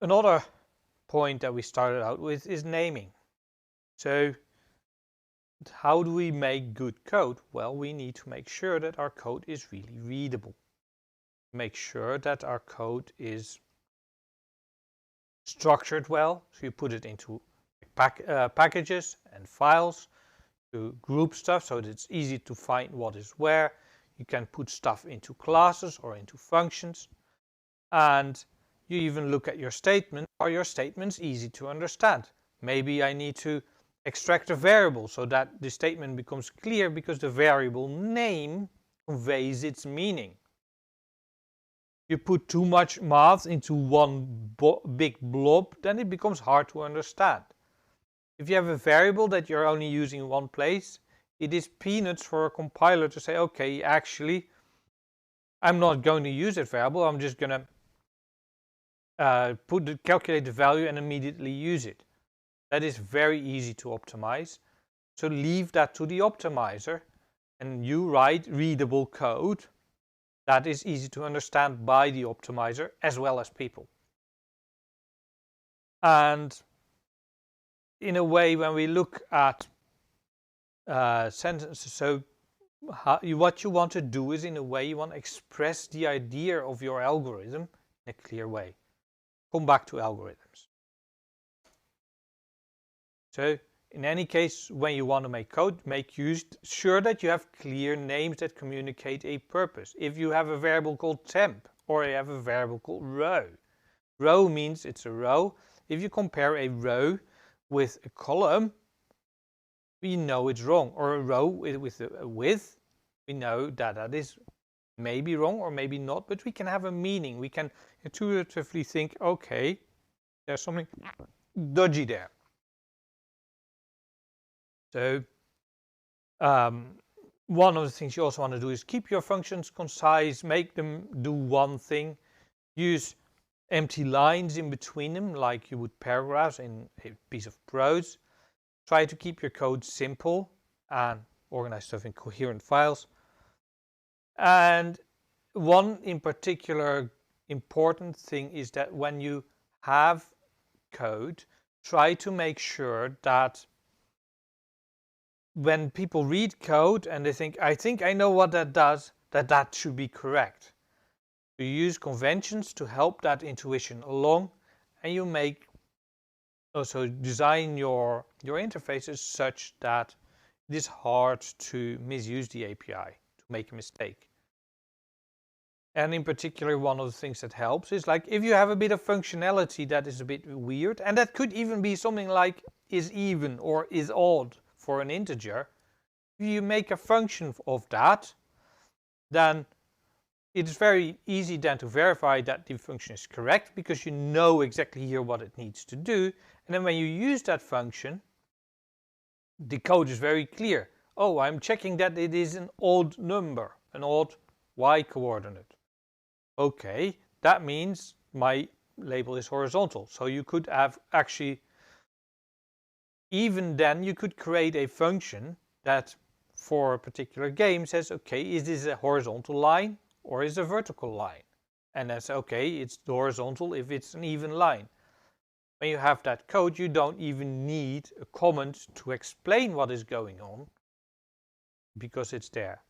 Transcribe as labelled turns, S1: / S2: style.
S1: Another point that we started out with is naming. So how do we make good code? Well, we need to make sure that our code is really readable. Make sure that our code is structured well. So you put it into packages and files to group stuff so that it's easy to find what is where. You can put stuff into classes or into functions. And you even look at your statement. Are your statements easy to understand? Maybe I need to extract a variable so that the statement becomes clear because the variable name conveys its meaning. You put too much math into one big blob, then it becomes hard to understand. If you have a variable that you're only using in one place, it is peanuts for a compiler to say, okay, actually, I'm not going to use that variable, I'm just going to calculate the value and immediately use it. That is very easy to optimize. So leave that to the optimizer and you write readable code that is easy to understand by the optimizer as well as people. And in a way, when we look at sentences, so what you want to do is, in a way, you want to express the idea of your algorithm in a clear way. Come back to algorithms. So in any case, when you want to make code, make sure that you have clear names that communicate a purpose. If you have a variable called temp or you have a variable called row, row means it's a row. If you compare a row with a column, we know it's wrong. Or a row with a width, we know that that is maybe wrong or maybe not, but we can have a meaning. We can intuitively think, okay, there's something dodgy there. So one of the things you also want to do is keep your functions concise, make them do one thing, use empty lines in between them like you would paragraphs in a piece of prose. Try to keep your code simple and organize stuff in coherent files. And one in particular important thing is that when you have code, try to make sure that when people read code and they think, I think I know what that does, that should be correct. You use conventions to help that intuition along, and you make also design your interfaces such that it is hard to misuse the API, to make a mistake. And in particular, one of the things that helps is like if you have a bit of functionality that is a bit weird, and that could even be something like is even or is odd for an integer, if you make a function of that, then it's very easy then to verify that the function is correct because you know exactly here what it needs to do. And then when you use that function, the code is very clear. Oh, I'm checking that it is an odd number, an odd y coordinate. Okay, that means my label is horizontal. So you could have actually, even then you could create a function that for a particular game says, okay, is this a horizontal line or is it a vertical line? And that's okay, it's horizontal if it's an even line. When you have that code, you don't even need a comment to explain what is going on because it's there.